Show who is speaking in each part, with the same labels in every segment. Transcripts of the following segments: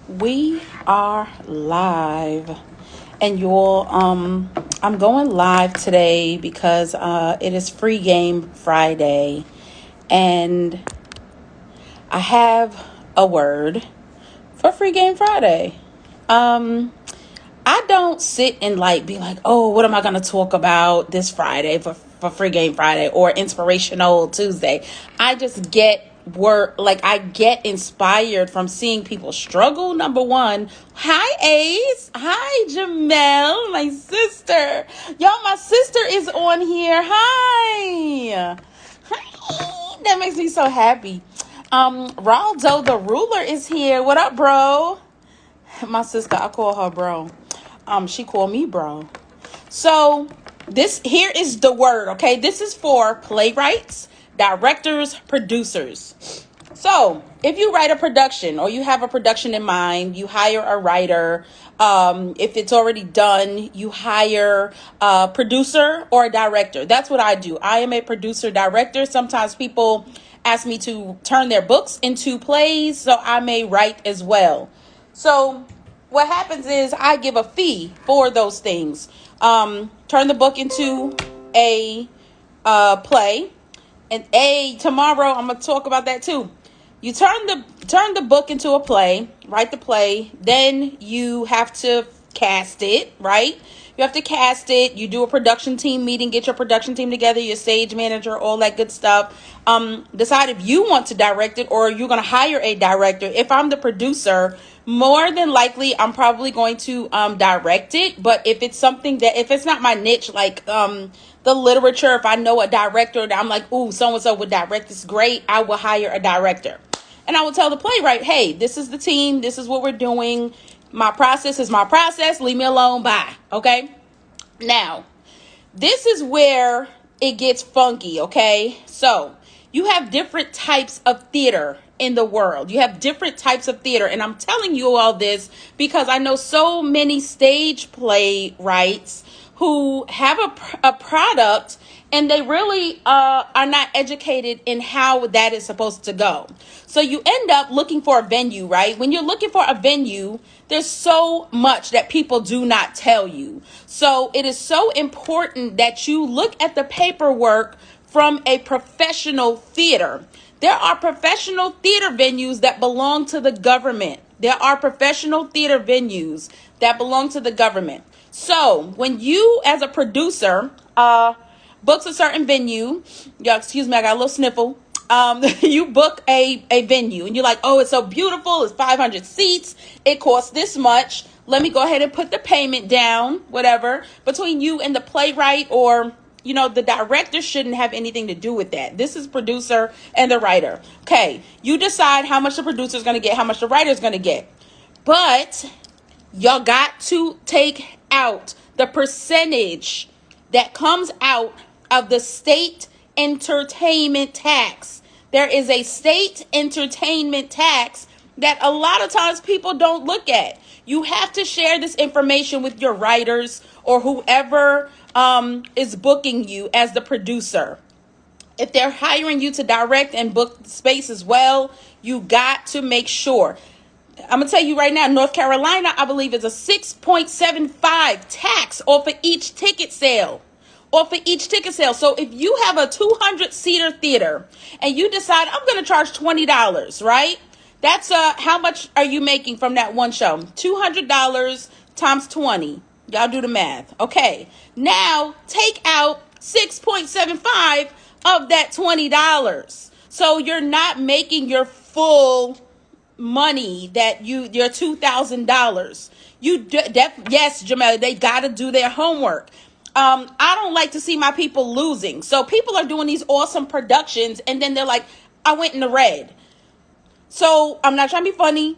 Speaker 1: We are live. And I'm going live today because it is Free Game Friday. And I have a word for Free Game Friday. I don't sit and be like, oh, what am I going to talk about this Friday for Free Game Friday or Inspirational Tuesday? I just get I get inspired from seeing people struggle. Number one, hi Ace, hi Jamel, my sister. Y'all, my sister is on here. Hi. Hi. That makes me so happy. Raldo the ruler is here. What up, bro? My sister, I call her bro. She called me bro. So this here is the word, okay? This is for playwrights, directors, producers. So if you write a production or you have a production in mind, you hire a writer. If it's already done, you hire a producer or a director. That's what I do. I am a producer director. Sometimes people ask me to turn their books into plays, so I may write as well. So what happens is I give a fee for those things. Turn the book into a play, and tomorrow I'm gonna talk about that too. You turn the book into a play, write the play, then you have to cast it, right? You have to cast it. You do a production team meeting, get your production team together, your stage manager, all that good stuff. Decide if you want to direct it or you're going to hire a director. If I'm the producer, more than likely, I'm probably going to direct it. But if it's something if it's not my niche, the literature, if I know a director that I'm like, ooh, so-and-so would direct this great, I will hire a director. And I will tell the playwright, hey, this is the team. This is what we're doing. My process is my process. Leave me alone. Bye. Okay. Now, this is where it gets funky. Okay. So you have different types of theater in the world. You have different types of theater. And I'm telling you all this because I know so many stage playwrights who have a product and they really are not educated in how that is supposed to go. So you end up looking for a venue, right? When you're looking for a venue, there's so much that people do not tell you. So it is so important that you look at the paperwork from a professional theater. There are professional theater venues that belong to the government. There are professional theater venues that belong to the government. So when you, as a producer, books a certain venue, y'all excuse me, I got a little sniffle. You book a venue and you're like, oh, it's so beautiful. It's 500 seats. It costs this much. Let me go ahead and put the payment down, whatever. Between you and the playwright or, the director shouldn't have anything to do with that. This is producer and the writer. Okay. You decide how much the producer is going to get, how much the writer is going to get. But y'all got to take out the percentage that comes out of the state entertainment tax. There is a state entertainment tax that a lot of times people don't look at. You have to share this information with your writers or whoever is booking you as the producer. If they're hiring you to direct and book space as well, you got to make sure. I'm going to tell you right now, North Carolina, I believe, is a 6.75 tax off of each ticket sale. So if you have a 200-seater theater and you decide, I'm going to charge $20, right? That's how much are you making from that one show? $200 times 20. Y'all do the math. Okay. Now take out 6.75 of that $20. So you're not making your full money that your $2,000. Yes, Jamel, they got to do their homework. I don't like to see my people losing. So people are doing these awesome productions and then they're like, I went in the red. So I'm not trying to be funny.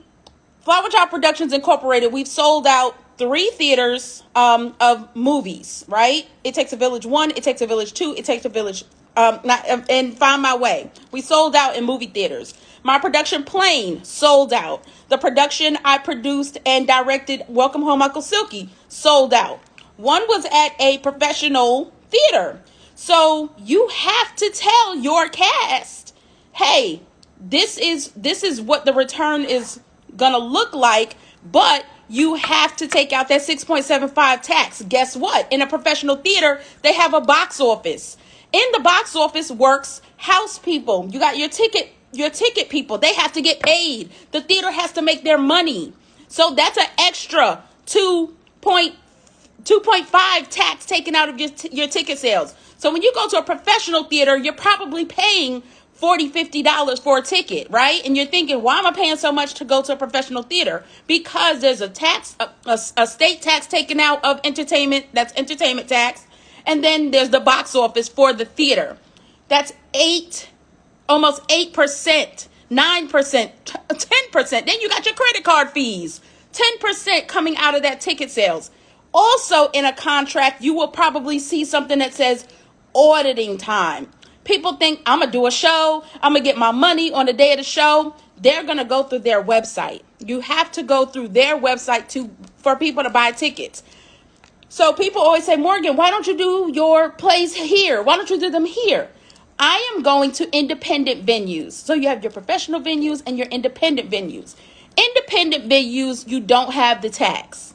Speaker 1: Flower Child Productions Incorporated, we've sold out 3 theaters of movies, right? It Takes a Village 1, It Takes a Village 2, It Takes a Village and Find My Way. We sold out in movie theaters. My production Plane sold out. The production I produced and directed, Welcome Home Uncle Silky, sold out. One was at a professional theater. So you have to tell your cast, hey, this is what the return is gonna look like, but you have to take out that 6.75 tax. Guess what? In a professional theater, they have a box office. In the box office works house people. You got your ticket people. They have to get paid. The theater has to make their money. So that's an extra 2.5 tax taken out of your ticket sales. So when you go to a professional theater, you're probably paying $40-$50 for a ticket, right? And you're thinking, why am I paying so much to go to a professional theater? Because there's a state tax taken out of entertainment. That's entertainment tax. And then there's the box office for the theater. That's almost 8%, 9%, 10%. Then you got your credit card fees, 10% coming out of that ticket sales. Also in a contract, you will probably see something that says auditing time. People think, I'm going to do a show, I'm going to get my money on the day of the show. They're going to go through their website. You have to go through their website for people to buy tickets. So people always say, Morgan, why don't you do your plays here? Why don't you do them here? I am going to independent venues. So you have your professional venues and your independent venues. Independent venues, you don't have the tax.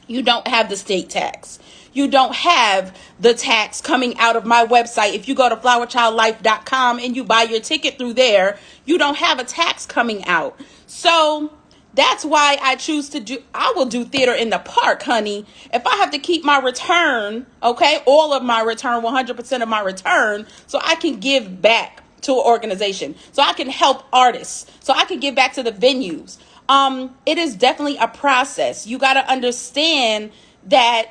Speaker 1: You don't have the state tax. You don't have the tax coming out of my website. If you go to flowerchildlife.com and you buy your ticket through there, you don't have a tax coming out. So that's why I will do theater in the park, honey. If I have to keep my return, okay, all of my return, 100% of my return, so I can give back to an organization, so I can help artists, so I can give back to the venues. It is definitely a process. You got to understand that,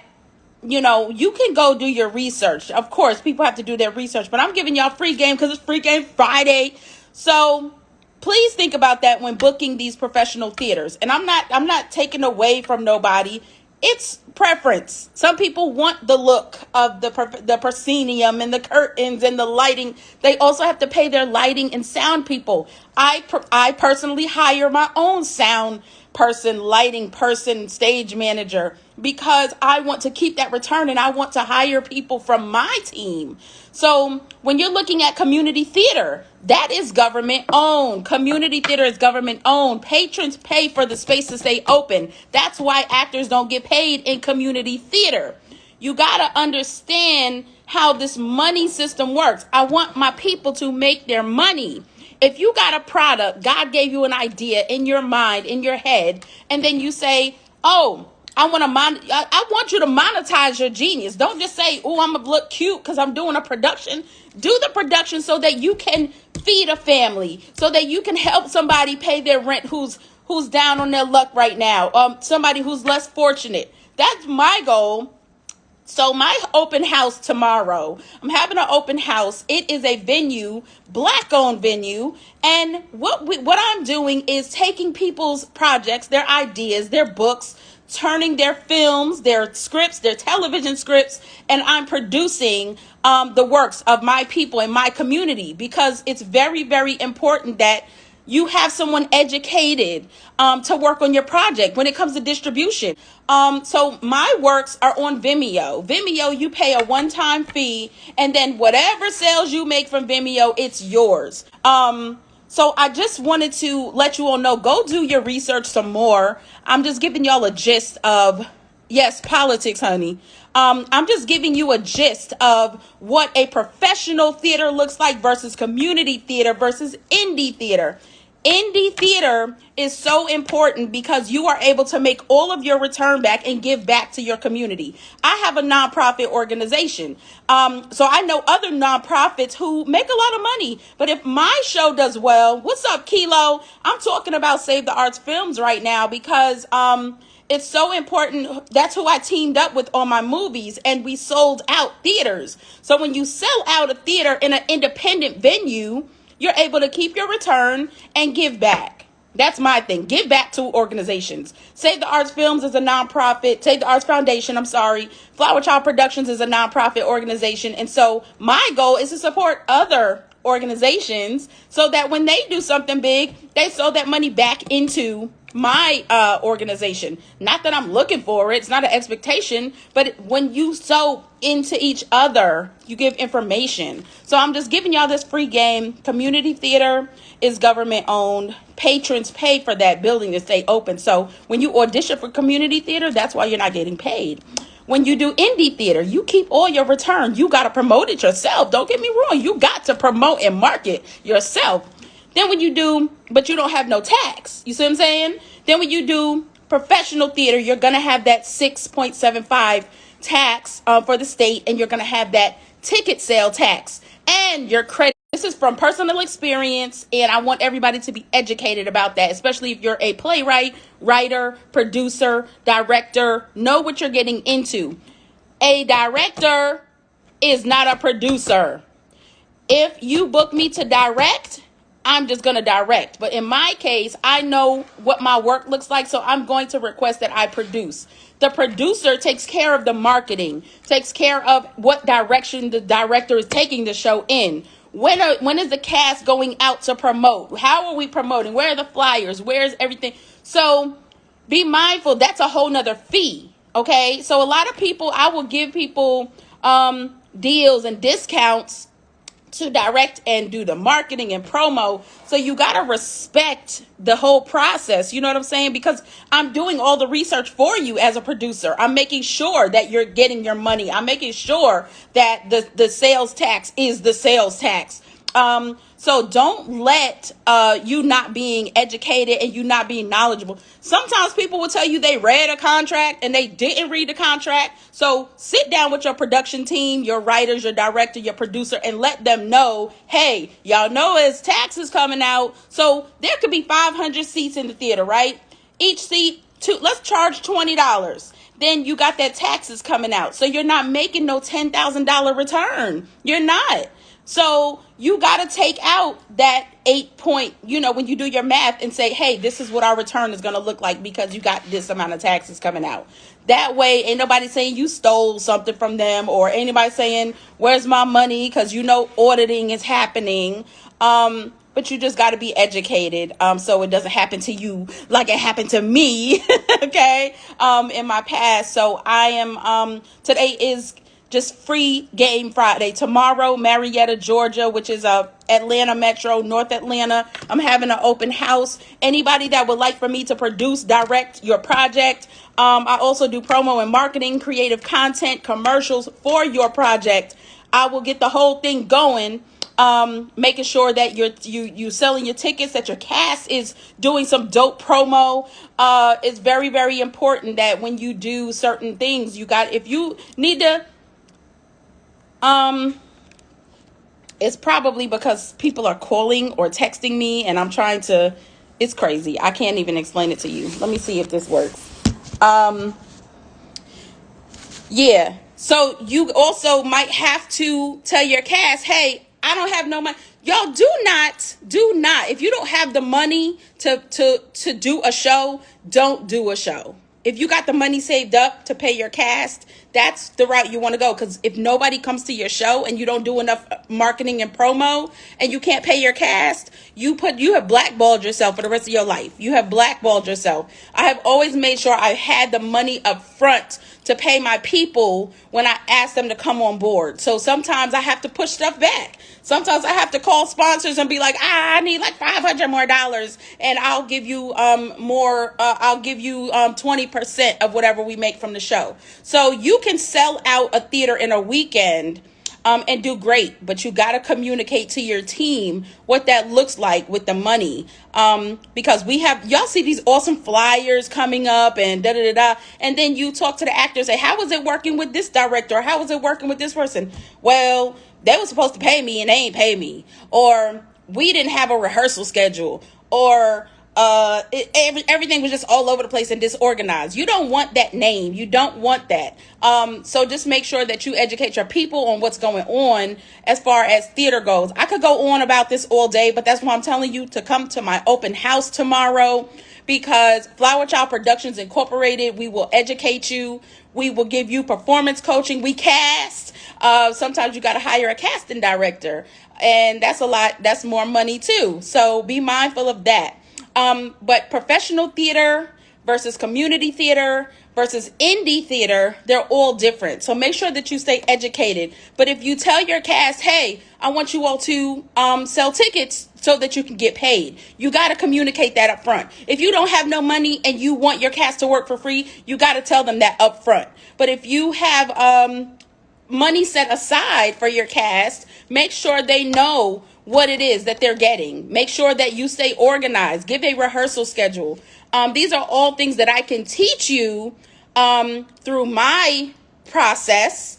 Speaker 1: you can go do your research. Of course, people have to do their research, but I'm giving y'all free game because it's Free Game Friday. So please think about that when booking these professional theaters. And I'm not taking away from nobody. It's preference. Some people want the look of the proscenium and the curtains and the lighting. They also have to pay their lighting and sound people. I personally hire my own sound person, lighting person, stage manager, because I want to keep that return and I want to hire people from my team. So when you're looking at community theater, that is government owned. Community theater is government owned. Patrons pay for the space to stay open. That's why actors don't get paid in community theater. You got to understand how this money system works. I want my people to make their money. If you got a product, God gave you an idea in your mind, in your head, and then you say, oh, I want you to monetize your genius. Don't just say, oh, I'm going to look cute because I'm doing a production. Do the production so that you can feed a family, so that you can help somebody pay their rent who's down on their luck right now, somebody who's less fortunate. That's my goal. So my open house tomorrow, I'm having an open house. It is a venue, Black-owned venue. And what I'm doing is taking people's projects, their ideas, their books, turning their films, their scripts, their television scripts, and I'm producing the works of my people in my community, because it's very, very important that you have someone educated to work on your project when it comes to distribution. So my works are on Vimeo. Vimeo, you pay a one-time fee, and then whatever sales you make from Vimeo, it's yours. So I just wanted to let you all know, go do your research some more. I'm just giving y'all a gist of, yes, politics, honey. I'm just giving you a gist of what a professional theater looks like versus community theater versus indie theater. Indie theater is so important because you are able to make all of your return back and give back to your community. I have a nonprofit organization. So I know other nonprofits who make a lot of money. But if my show does well, what's up, Kilo? I'm talking about Save the Arts Films right now because it's so important. That's who I teamed up with on my movies, and we sold out theaters. So when you sell out a theater in an independent venue, you're able to keep your return and give back. That's my thing. Give back to organizations. Save the Arts Films is a nonprofit. Save the Arts Foundation, Flower Child Productions is a nonprofit organization. And so my goal is to support other organizations so that when they do something big, they sow that money back into my organization. Not that I'm looking for it. It's not an expectation, but when you sow into each other, you give information. So I'm just giving y'all this free game. Community theater is government owned. Patrons pay for that building to stay open. So when you audition for community theater, that's why you're not getting paid. When you do indie theater, you keep all your return. You got to promote it yourself. Don't get me wrong. You got to promote and market yourself. Then when you do, but you don't have no tax. You see what I'm saying? Then when you do professional theater, you're going to have that 6.75 tax for the state, and you're going to have that ticket sale tax and your credit. This is from personal experience, and I want everybody to be educated about that, especially if you're a playwright, writer, producer, director. Know what you're getting into. A director is not a producer. If you book me to direct, I'm just going to direct. But in my case, I know what my work looks like, so I'm going to request that I produce. The producer takes care of the marketing, takes care of what direction the director is taking the show in. When is the cast going out to promote? How are we promoting? Where are the flyers? Where's everything? So be mindful. That's a whole nother fee. Okay. So a lot of people, I will give people deals and discounts to direct and do the marketing and promo. So you got to respect the whole process. You know what I'm saying? Because I'm doing all the research for you as a producer. I'm making sure that you're getting your money. I'm making sure that the sales tax is the sales tax. So don't let you not being educated and you not being knowledgeable. Sometimes people will tell you they read a contract and they didn't read the contract. So sit down with your production team, your writers, your director, your producer, and let them know, hey, y'all know it's taxes coming out. So there could be 500 seats in the theater, right? Each seat, let's charge $20. Then you got that taxes coming out. So you're not making no $10,000 return. You're not. So you got to take out that 8 point, when you do your math and say, hey, this is what our return is going to look like because you got this amount of taxes coming out. That way, ain't nobody saying you stole something from them or anybody saying, where's my money? Because auditing is happening. But you just got to be educated so it doesn't happen to you like it happened to me, okay, in my past. So I am, today is just free game Friday. Tomorrow, Marietta, Georgia, which is Atlanta Metro, North Atlanta. I'm having an open house. Anybody that would like for me to produce, direct your project. I also do promo and marketing, creative content, commercials for your project. I will get the whole thing going. Making sure that you selling your tickets, that your cast is doing some dope promo. It's very, very important that when you do certain things, if you need to, it's probably because people are calling or texting me and I'm trying to, it's crazy. I can't even explain it to you. Let me see if this works. Yeah. So you also might have to tell your cast, hey, I don't have no money. Y'all do not. If you don't have the money to do a show, don't do a show. If you got the money saved up to pay your cast, that's the route you want to go. Because if nobody comes to your show and you don't do enough marketing and promo and you can't pay your cast, you have blackballed yourself for the rest of your life. You have blackballed yourself. I have always made sure I had the money up front to pay my people when I ask them to come on board. So sometimes I have to push stuff back. Sometimes I have to call sponsors and be like, I need like $500 more, and I'll give you more. I'll give you 20% of whatever we make from the show. So you can sell out a theater in a weekend and do great, but you got to communicate to your team what that looks like with the money, because y'all see these awesome flyers coming up and and then you talk to the actors, say, how was it working with this director? How was it working with this person? Well, they were supposed to pay me and they ain't pay me, or we didn't have a rehearsal schedule, or everything was just all over the place and disorganized. You don't want that name. You don't want that. So just make sure that you educate your people on what's going on as far as theater goes. I could go on about this all day, but that's why I'm telling you to come to my open house tomorrow, because Flower Child Productions Incorporated, we will educate you. We will give you performance coaching. We cast. Sometimes you got to hire a casting director, and that's a lot. That's more money too. So be mindful of that. But professional theater versus community theater versus indie theater, they're all different. So make sure that you stay educated. But if you tell your cast, hey, I want you all to sell tickets so that you can get paid, you got to communicate that up front. If you don't have no money and you want your cast to work for free, you got to tell them that up front. But if you have money set aside for your cast, make sure they know what it is that they're getting. Make sure that you stay organized. Give a rehearsal schedule. These are all things that I can teach you through my process.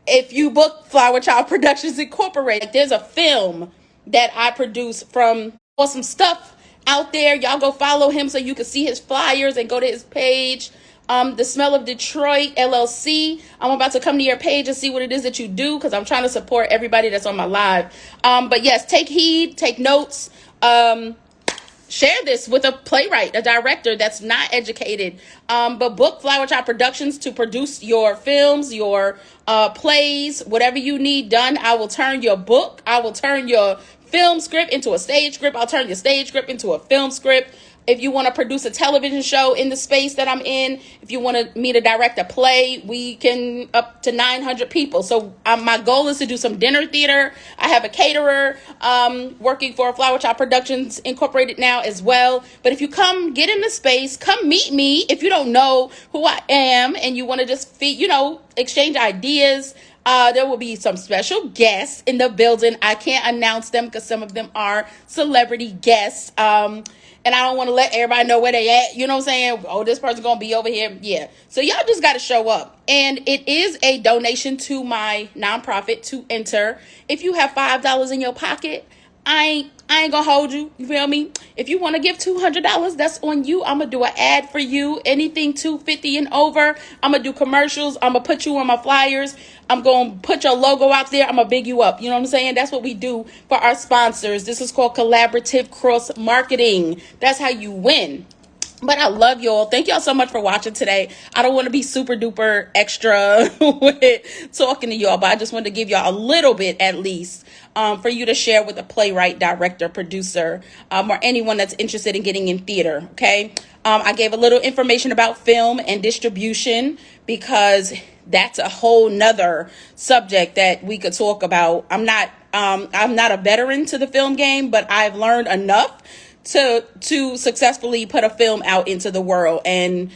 Speaker 1: If you book Flower Child Productions Incorporated, there's a film that I produce from awesome stuff out there. Y'all go follow him so you can see his flyers and go to his page. The Smell of Detroit LLC. I'm about to come to your page and see what it is that you do, because I'm trying to support everybody that's on my live. But yes, take heed, take notes. Share this with a playwright, a director that's not educated. But book Flower Child Productions to produce your films, your plays, whatever you need done. I will turn your book, I will turn your film script into a stage script. I'll turn your stage script into a film script. If you want to produce a television show in the space that I'm in, if you want me to direct a play, we can up to 900 people. So my goal is to do some dinner theater. I have a caterer working for Flower Child Productions Incorporated now as well. But if you come get in the space, come meet me. If you don't know who I am and you want to just exchange ideas, there will be some special guests in the building. I can't announce them because some of them are celebrity guests. And I don't want to let everybody know where they at. You know what I'm saying? Oh, this person's going to be over here. Yeah. So y'all just got to show up. And it is a donation to my nonprofit to enter. If you have $5 in your pocket, I ain't gonna hold you. You feel me? If you want to give $200, that's on you. I'm gonna do an ad for you. Anything $250 and over, I'm gonna do commercials. I'm gonna put you on my flyers. I'm gonna put your logo out there. I'm gonna big you up. You know what I'm saying? That's what we do for our sponsors. This is called collaborative cross marketing. That's how you win. But I love y'all. Thank y'all so much for watching today. I don't want to be super duper extra with talking to y'all, but I just wanted to give y'all a little bit at least for you to share with a playwright, director, producer, or anyone that's interested in getting in theater. Okay. I gave a little information about film and distribution because that's a whole nother subject that we could talk about. I'm not a veteran to the film game, but I've learned enough to successfully put a film out into the world and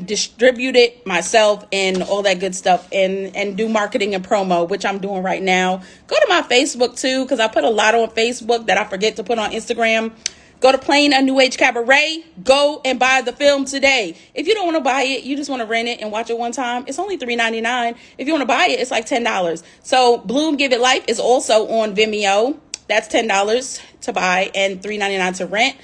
Speaker 1: distribute it myself and all that good stuff and do marketing and promo, which I'm doing right now. Go to my Facebook too, because I put a lot on Facebook that I forget to put on Instagram. Go to Plain A New Age Cabaret. Go and buy the film today. If you don't want to buy it, you just want to rent it and watch it one time, it's only $3.99. If you want to buy it, it's like $10. So Bloom Give It Life is also on Vimeo. That's $10 to buy and $3.99 to rent.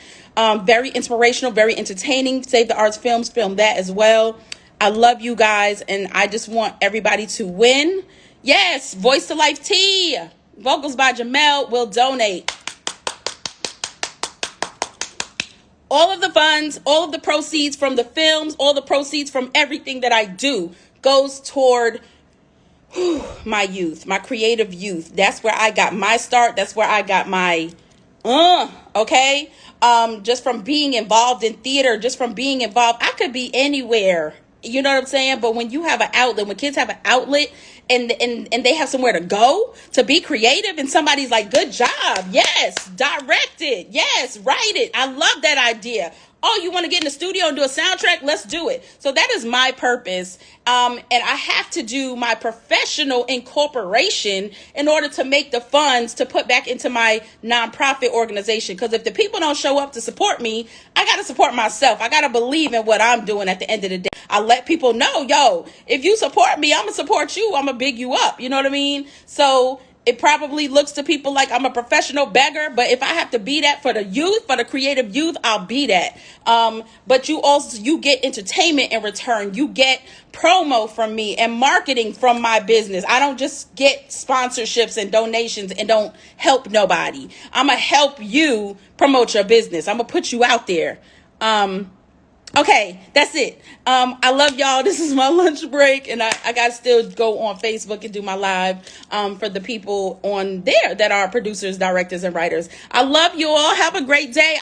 Speaker 1: Very inspirational, very entertaining. Save the Arts Films film that as well. I love you guys, and I just want everybody to win. Yes, Voice to Life Tea. Vocals by Jamel will donate. All of the funds, all of the proceeds from the films, all the proceeds from everything that I do goes toward my youth, my creative youth. That's where I got my start. That's where I got my, okay? Just from being involved in theater, just from being involved, I could be anywhere. You know what I'm saying? But when you have an outlet, when kids have an outlet and they have somewhere to go to be creative, and somebody's like, good job. Yes. Direct it. Yes. Write it. I love that idea. Oh, you want to get in the studio and do a soundtrack? Let's do it. So that is my purpose. And I have to do my professional incorporation in order to make the funds to put back into my nonprofit organization. Because if the people don't show up to support me, I got to support myself. I got to believe in what I'm doing at the end of the day. I let people know, yo, if you support me, I'm going to support you. I'm going to big you up. You know what I mean? So it probably looks to people like I'm a professional beggar, but if I have to be that for the youth, for the creative youth, I'll be that. But you get entertainment in return. You get promo from me and marketing from my business. I don't just get sponsorships and donations and don't help nobody. I'm going to help you promote your business. I'm going to put you out there. Okay, that's it. I love y'all. This is my lunch break, and I got to still go on Facebook and do my live for the people on there that are producers, directors, and writers. I love you all. Have a great day.